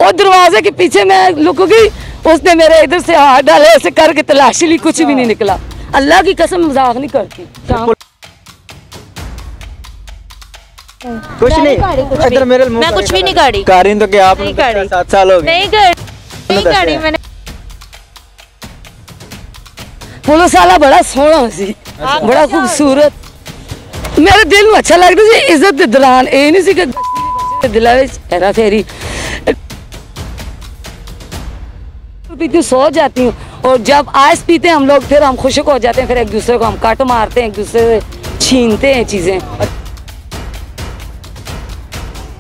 और दरवाजे के पीछे मैं लुक गई, उसने मेरे इधर से हाथ डाले, ऐसे करके तलाशी ली, कुछ भी नहीं निकला। अल्लाह की कसम मजाक नहीं करती। कुछ नहीं, इधर मेरे मैं कुछ भी नहीं करी। कारीन तो क्या आप 7 साल हो गए? नहीं करी मैंने। पुलिस वाला बड़ा सोहना सी, बड़ा खूबसूरत, मेरे दिल में अच्छा लगता सी। इज्जत के दौरान ये नहीं सी कि दिल हेरा फेरी पीती, सो जाती हूँ। और जब आइस पीते हैं हम लोग, फिर हम खुशक हो जाते हैं, फिर एक दूसरे को हम कट मारते हैं, एक दूसरे से छीनते हैं चीजें,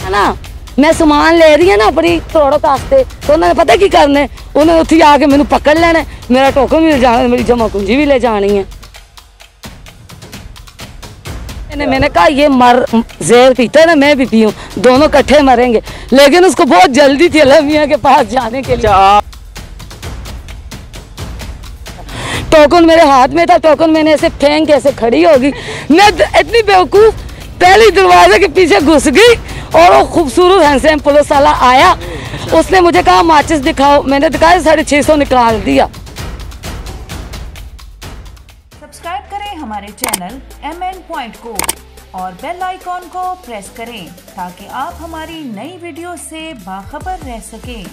है ना। मैं सामान ले रही है ना अपनी करोड़ों कास्ते, तो उन्होंने पता की करने, उन्होंने उत्थे आके मैंने पकड़ लेना, मेरा टोकन भी ले जाना, मेरी जमा कुंजी भी ले जानी है। मैंने कहा ये मर जहर पीता है ना, मैं भी पीऊं, दोनों इकट्ठे मरेंगे। लेकिन उसको बहुत जल्दी थी अल्लाह मियां के पास जाने के लिए। टोकन मेरे हाथ में था, टोकन मैंने ऐसे फेंक ऐसे खड़ी होगी। मैं इतनी बेवकूफ, पहले दरवाजे के पीछे घुस गई और वो खूबसूरत हैंडसम पुलिस वाला आया, उसने मुझे कहा माचिस दिखाओ, मैंने दिखाया 650 निकाल दिया। सब्सक्राइब करें हमारे चैनल MN Point को और बेल आइकॉन को प्रेस करें ताकि आप हमारी नई वीडियो से बाखबर रह सकें।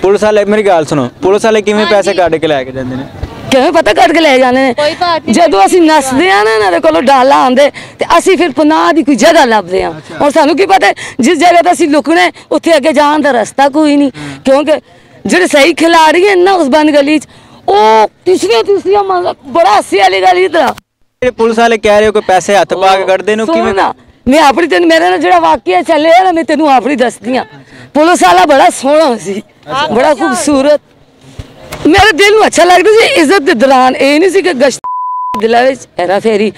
पुलिस वाले मेरी गल सुनो, पुलिस वाले किवें पैसे कट के लैके जांदे ने? किवें पता कट के ले जाने ने? जदों असीं नसदे आ ना, इन्हां कोलों डाला आंदे ते असीं फिर पनाह दी कोई जगह लभदे आ, और सानू की पता जिस जगह ते असीं लुकना उत्थे अगे जाण दा रस्ता कोई नहीं, क्योंकि जेह्ड़े सही खिलाड़ी हैं ना उस बंद गली च, ओ तीसरी बड़ा हस्सी वाली गल इधर। पुलिस वाले कह रहे हो कि पैसे हत्थ पा के कटदे ने, किवें? ना मैं अपनी तेन मेरे नाल जेह्ड़ा वाकया चले ना, मैं तेनू अपनी दसदी आ। पुलिस वाला बड़ा सोहना सी, बड़ा खूबसूरत, मेरे दिल में अच्छा लगता सी। इज्जत के दौरान ये नहीं सी कि गश्त दिला हेरा फेरी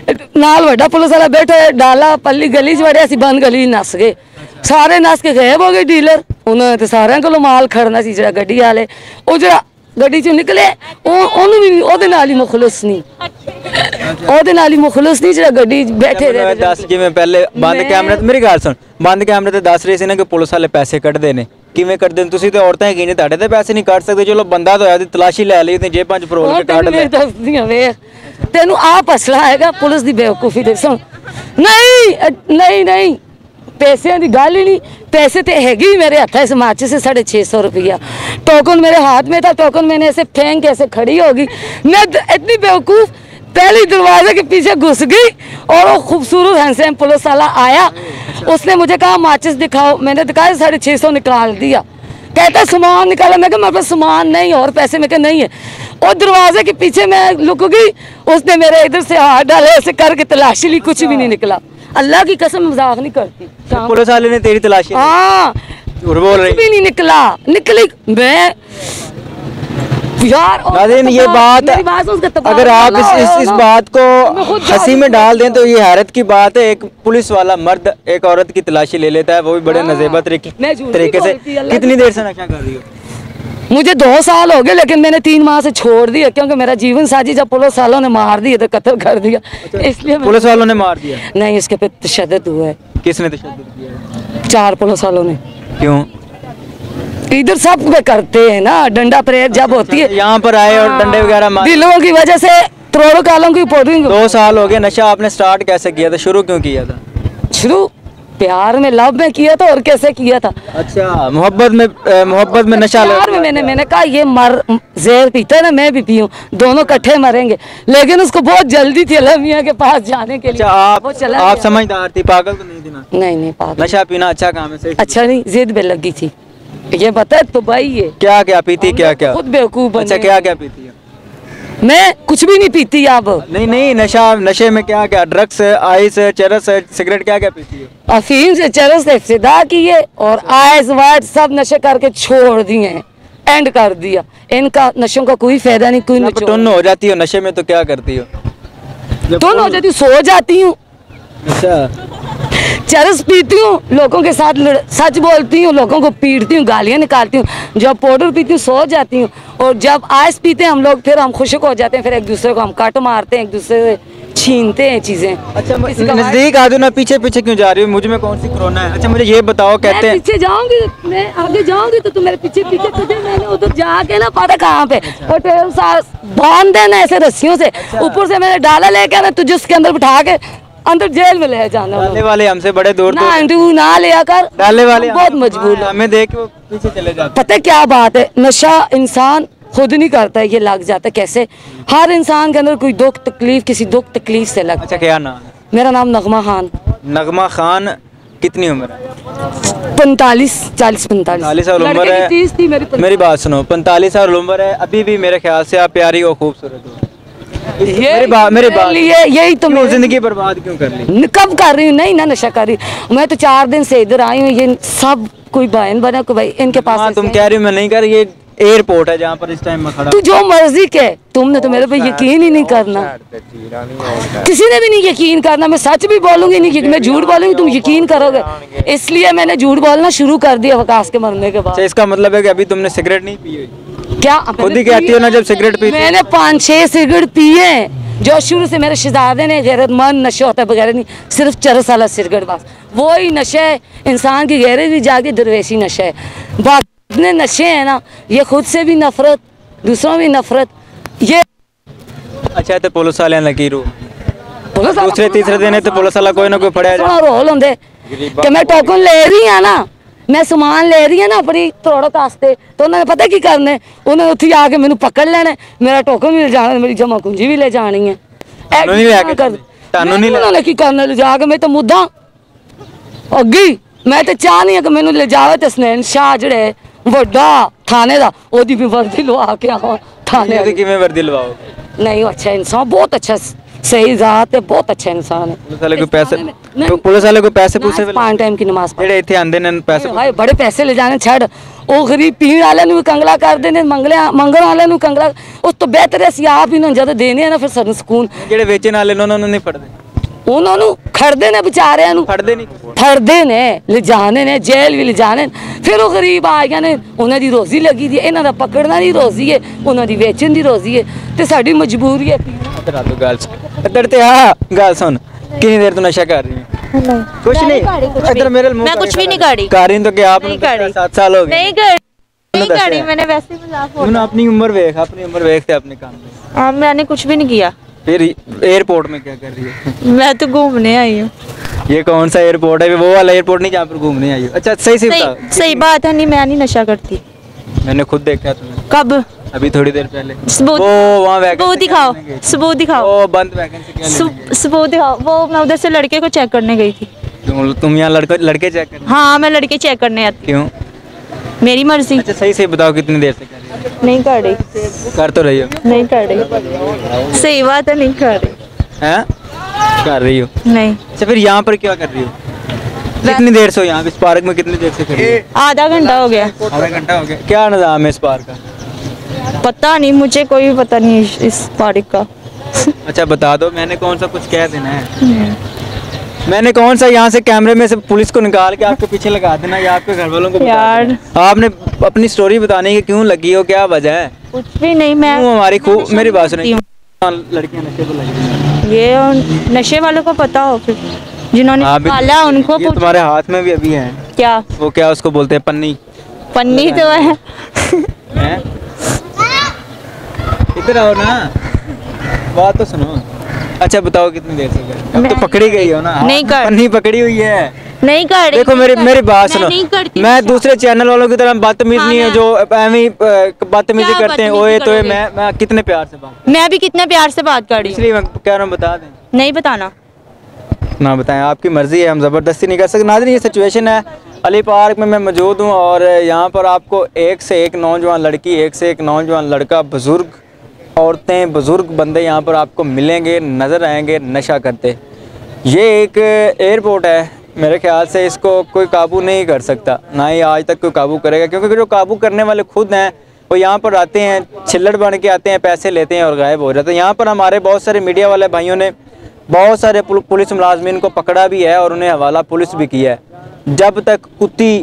नाल वड्डा पुलिस वाला बैठा डाला पल्ली गली च वड़िया सी, बंद गली नस गए, सारे नस के गायब हो गए डीलर। उन्होंने तो सारे को माल खड़ना सी, जेह्ड़ा गड्डी वाले वो जेह्ड़ा गड्डी चों निकले ओनू भी ओहदे नाल ही मुखलस नहीं, ओहदे नाल ही मुखलस नहीं जेह्ड़ा गड्डी बैठे रहे। दस जिवें पहले बंद कैमरे, मेरी गल सुन, बंद कैमरे ते दस रहे सी ना कि पुलिस वाले पैसे कटदे ने, किवें कटदे ने? तुसीं ते औरतां हैगी ने, तुहाडे ते पैसे नहीं कट सकदे। चलो बंदा तो होया दी तलाशी लै लई ते जेबां च फरोल के कट ले। दसदी आ वेख तेनू आप हसला आएगा पुलिस दी बेवकूफी दे। सुन नहीं नहीं नहीं, पैसे की गल ही नहीं, पैसे तो हैगी मेरे हथ से, माचिस से 650 रुपया, टोकन मेरे हाथ में था, टोकन मैंने ऐसे फेंक ऐसे खड़ी होगी। मैं इतनी बेवकूफ, पहले दरवाजे के पीछे घुस गई और वो खूबसूरत हैंडसम पुलिस वाला आया, उसने मुझे कहा माचिस दिखाओ, मैंने दिखाया 650 निकाल दिया। कहता सामान निकाला, मैं कहा मेरे पास सामान नहीं और पैसे, मैं कहा नहीं है। और दरवाजे के पीछे मैं लुक गई, उसने मेरे इधर से हाथ डाले, ऐसे करके तलाशी ली, कुछ भी नहीं निकला। अल्लाह की कसम मजाक नहीं करती। पुलिस वाले ने तेरी तलाशी? हाँ, झूठ बोल रही? भी नहीं निकला, निकली मैं यार। नाज़रीन ये बात अगर आप इस बात को हंसी में डाल दें तो ये हैरत की बात है। एक पुलिस वाला मर्द एक औरत की तलाशी ले लेता है, वो भी बड़े नज़ेबत तरीके से। कितनी देर से नशा कर रही हो? मुझे 2 साल हो गए, लेकिन मैंने 3 माह से छोड़ दिया, क्योंकि मेरा जीवन साथी जब पुलिस वालों ने मार दिया तो कत्ल कर दिया, इसलिए। पुलिस वालों ने मार दिया? नहीं, इसके पे तशद्दुद हुआ है। किसने तशद्दुद किया? 4 पुलिस वालों ने। क्यों? इधर सब पे करते हैं ना, डंडा परेड जब होती है यहाँ पर आए और डंडे वगैरह मार, दिलों की वजह से करोड़ों कालों की पोटिंग। 2 साल हो गए, नशा आपने स्टार्ट कैसे किया था, शुरू क्यों किया था? शुरू प्यार में, लव में किया था, और कैसे किया था? अच्छा, मोहब्बत में नशा। प्यार में मैंने कहा ये मर जहर पीता है ना, मैं भी पीऊं, दोनों इकट्ठे मरेंगे। लेकिन उसको बहुत जल्दी थी अल्लाह मियां के पास जाने के लिए। आप समझदार थी, पागल तो नहीं थी ना? नहीं पागल। नशा पीना अच्छा काम है? अच्छा नहीं, जिद पे लगी थी, ये बता तो भाई। ये क्या क्या पीती, क्या क्या? खुद बेवकूफ। अच्छा, क्या क्या पीती है? मैं कुछ भी नहीं पीती अब। नहीं, नशे में क्या क्या? ड्रग्स, आइस, चरस, सिगरेट, क्या क्या पीती है? अफीम से चरस से इब्तिदा की है, और आइस वाइट सब नशे करके छोड़ दिए हैं, एंड कर दिया। इनका नशों का कोई फायदा नहीं, कोई नहीं। टुन हो जाती हो नशे में तो क्या करती हो? टुन हो जाती हूँ, सो जाती हूँ। अच्छा, चरस पीती हूँ, लोगों के साथ सच बोलती हूँ, लोगों को पीटती हूँ, गालियाँ निकालती हूँ। जब पाउडर पीती हूँ सो जाती हूँ, और जब आइस पीते हैं हम लोग, फिर हम खुशक हो जाते हैं, फिर एक दूसरे को हम कट मारते हैं, एक दूसरे से छीनते हैं चीजें। अच्छा किसी का नजदीक आ जाओ ना, पीछे पीछे क्यों जा रही हो? मुझ में कौन सी कोरोना है? अच्छा मुझे ये बताओ, कहते मैं हैं पीछे जाऊंगी, मैं आगे जाऊंगी तो तुम मेरे पीछे पीछे, तुझे मैंने उधर जाके ना पता कहाँ पे होटल बांध देना ऐसे रस्सियों से, ऊपर से मैंने डाला लेके आना, तुझे उसके अंदर बिठा के अंदर जेल में ले जाना। डाले वाले हमसे बड़े दूर ना इंटरव्यू ना लिया कर, डाले वाले बहुत मजबूर है। हमें देख के वो पीछे चले जाते। पता है क्या बात है, नशा इंसान खुद नहीं करता है, ये लग जाता है। कैसे? हर इंसान के अंदर कोई दुख तकलीफ, किसी दुख तकलीफ से लगता है। अच्छा क्या नाम है? मेरा नाम नगमा खान। नगमा खान, कितनी उम्र है? 45 40 45 45 साल उम्र है। 30 थी मेरी। मेरी बात सुनो, 45 साल उम्र है, अभी भी मेरे ख्याल से आप प्यारी और खूबसूरत हो। मेरी बात लिए यही तो क्यों जिंदगी बर्बाद क्यों कर ली? कब कर रही हूँ? नहीं ना नशा कर रही हूँ मैं तो 4 दिन से इधर आई हूँ। ये सब कोई बहन बना को भाई इनके पास। हाँ तुम कह रही हो मैं नहीं कर रही, ये एयरपोर्ट है जहाँ पर इस टाइम मैं खड़ा। तू जो मर्जी के, तुमने तो मेरे पे यकीन ही नहीं करना, किसी ने भी नहीं यकीन करना। मैं सच भी बोलूंगी नहीं, मैं झूठ बोलूंगी तुम यकीन करोगे, इसलिए मैंने झूठ बोलना शुरू कर दिया वकास के मरने के बाद। अच्छा इसका मतलब है कि अभी तुमने सिगरेट नहीं पी हुई? क्या खुद ही कहती हो ना जब सिगरेट पी? मैंने 5-6 सिगरेट पिए, जो शुरू से मेरे शहजादे ने गैरतमंद नशे होता है बगैर नहीं, सिर्फ चरस वाला सिगरेट बस वही नशा है। इंसान की गहरे भी जाके दरवेशी नशा है। बाकी इतने नशे हैं ना, ये खुद से भी नफरत, दूसरों भी नफरत। ये अच्छा तो पुलिस वाले लगी रू दूसरे तीसरे दिन तो पुलिस वाला कोई ना कोई फड़िया रोल होंगे कि मैं टोकन ले रही हाँ ना, मैं सामान ले रही है ना अपनी तोड़क वास्ते, तो उन्होंने पता की करने, उन्होंने उत्थे आके मैंने पकड़ लेना, मेरा टोकन भी ले जाना, मेरी जमा कुंजी भी ले जानी है। उन्होंने की करना ले जाके, मैं तो मुद्दा अगी, मैं तो चाह नहीं है कि मैंने ले जावे तो स्नैन शाह जड़े ਵੱਡਾ थाने ਦਾ ਉਹਦੀ भी वर्दी लवा के आवा थाने ਦੀ। ਕਿਵੇਂ वर्दी ਲਵਾਓ? नहीं अच्छा इंसान, बहुत अच्छा सही जात है, बहुत अच्छा इंसान है। पुलिस वाले को पैसे, तो पुलिस वाले को पैसे पूछे 5 टाइम की नमाज ਜਿਹੜੇ ਇੱਥੇ ਆਂਦੇ ਨੇ ਪੈਸੇ भाई बड़े पैसे ले जाने छड़, ਉਹ गरीब पीण वाले ਨੂੰ ਕੰਗਲਾ ਕਰਦੇ ਨੇ, ਮੰਗਣ ਵਾਲੇ ਨੂੰ ਕੰਗਲਾ। ਉਸ ਤੋਂ ਬਿਹਤਰ ਅਸੀਂ ਆਪ ਹੀ ਨਾ ਜਦ ਦੇਨੇ ਆ ਨਾ, ਫਿਰ ਸਾਨੂੰ ਸਕੂਨ। ਜਿਹੜੇ ਵੇਚਣ ਵਾਲੇ ਨੇ ਉਹਨਾਂ ਨੂੰ ਨਹੀਂ ਫੜਦੇ? ਉਹਨਾਂ ਨੂੰ ਖੜਦੇ ਨੇ ਵਿਚਾਰਿਆਂ ਨੂੰ, ਫੜਦੇ ਨਹੀਂ? ਫੜਦੇ ਨੇ, ਲਿਜਾਣੇ ਨੇ, ਜੇਲ੍ਹ ਵੀ ਲਿਜਾਣੇ। ਫਿਰ ਉਹ ਗਰੀਬ ਆ ਗਏ ਨੇ, ਉਹਨਾਂ ਦੀ ਰੋਜ਼ੀ ਲੱਗੀ ਦੀ, ਇਹਨਾਂ ਦਾ ਪਕੜਨਾ ਦੀ ਰੋਜ਼ੀ ਹੈ, ਉਹਨਾਂ ਦੀ ਵੇਚਣ ਦੀ ਰੋਜ਼ੀ ਹੈ, ਤੇ ਸਾਡੀ ਮਜਬੂਰੀ ਹੈ। ਇੱਧਰ ਤੇ ਆ ਗੱਲ ਸੁਣ, ਕਿੰਨੀ ਦੇਰ ਤੋਂ ਨਸ਼ਾ ਕਰ ਰਹੀ ਹੈ? कुछ नहीं, इधर मेरे मुंह मैं कुछ भी नहीं काढ़ी। काढ़ी तो क्या आपने? 7 साल हो गए। नहीं काढ़ी मैंने, वैसे ही मजाक हो रहा। अपनी उम्र वेख, अपनी उम्र वेखते अपने काम में। हाँ मैंने कुछ भी नहीं किया। फिर एयरपोर्ट में क्या कर रही है? मैं तो घूमने आई हूँ। ये कौन सा एयरपोर्ट है? वो वाला एयरपोर्ट नहीं जहाँ पर घूमने आई हो? अच्छा सही से बताओ। सही बात है, नहीं मैं नहीं नशा करती। मैंने खुद देखा तुम्हें। कब? अभी थोड़ी देर पहले। सबूत दिखाओ, सबूत दिखाओ। वो बंद वैकेंसी क्या? सबूत दिखाओ। वो मैं उधर से लड़के को चेक करने गई थी। तुम यहाँ लड़के चेक करने? हाँ मैं लड़के चेक करने आती। क्यों? मेरी मर्जी। अच्छा सही से बताओ कितनी देर से कर रही हो? नहीं कर रही। कर तो रही हो? नहीं कर रही। सही बात है, नहीं कर रही। हैं? कर रही हो? नहीं। अच्छा फिर यहाँ पर क्या कर रही हो? कितनी देर से हो यहाँ इस पार्क में? कितनी देर से कर रही हो? आधा घंटा हो गया। आधा घंटा हो गया। क्या निज़ाम है इस पार्क का? पता नहीं, मुझे कोई भी पता नहीं इस पार्क का। अच्छा बता दो, मैंने कौन सा कुछ कह देना है? मैंने कौन सा यहाँ से कैमरे में से पुलिस को निकाल के आपके पीछे लगा देना या आपके घर वालों को बता यार आपने अपनी स्टोरी बताने की क्यों लगी हो? क्या वजह है? कुछ भी नहीं। मैं हमारी खूब मेरी बात सुनिए, लड़कियां नशे को लगी, ये नशे वालों को पता हो, फिर जिन्होंने पाला उनको। ये तुम्हारे हाथ में भी अभी है क्या? वो क्या उसको बोलते हैं? पन्नी। पन्नी तो है। इधर आओ ना, बात तो सुनो। अच्छा बताओ कितनी देर से कर? अब तो पकड़ी गई हो ना? नहीं कर, पन्नी पकड़ी हुई है। नहीं कर। देखो मेरी बात सुनो, मैं दूसरे चैनल वालों की तरह बदतमीज नहीं है जो बदतमीजी करते हैं। ओए तो मैं कितने प्यार से बात, मैं भी कितने प्यार से बात कर रही हूँ। इसलिए मैं कह रहा हूँ बता दें। नहीं बताना ना बताएं, आपकी मर्जी है, हम ज़बरदस्ती नहीं कर सकते। नाज़रीन ये सिचुएशन है अली पार्क में मैं मौजूद हूँ और यहाँ पर आपको एक से एक नौजवान लड़की, एक से एक नौजवान लड़का, बुज़ुर्ग औरतें, बुज़ुर्ग बंदे यहाँ पर आपको मिलेंगे, नज़र आएंगे नशा करते। ये एक एयरपोर्ट है, मेरे ख्याल से इसको कोई काबू नहीं कर सकता, ना ही आज तक कोई काबू करेगा, क्योंकि जो काबू करने वाले खुद हैं वो यहाँ पर आते हैं, छिल्लड़ बन के आते हैं, पैसे लेते हैं और गायब हो जाते हैं। यहाँ पर हमारे बहुत सारे मीडिया वाले भाइयों ने बहुत सारे पुलिस मुलाजमीन को पकड़ा भी है और उन्हें हवाला पुलिस भी किया है। जब तक कुत्ती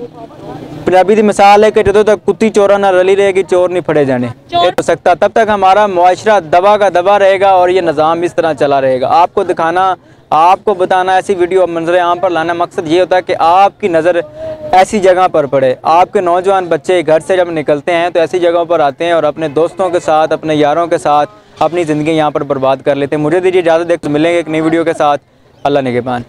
पंजाबी की मिसाल है कि जो तक कुत्ती चोरा ना रली रहेगी चोर नहीं फड़े जाने हो सकता, तब तक हमारा मुआशरा दबा का दबा रहेगा और ये निज़ाम इस तरह चला रहेगा। आपको दिखाना, आपको बताना, ऐसी वीडियो मंजर आम पर लाना, मकसद ये होता है कि आपकी नज़र ऐसी जगह पर पड़े। आपके नौजवान बच्चे घर से जब निकलते हैं तो ऐसी जगहों पर आते हैं और अपने दोस्तों के साथ, अपने यारों के साथ अपनी ज़िंदगी यहाँ पर बर्बाद कर लेते हैं। मुझे दीजिए इजाज़त, देख मिलेंगे एक नई वीडियो के साथ। अल्लाह निगहबान।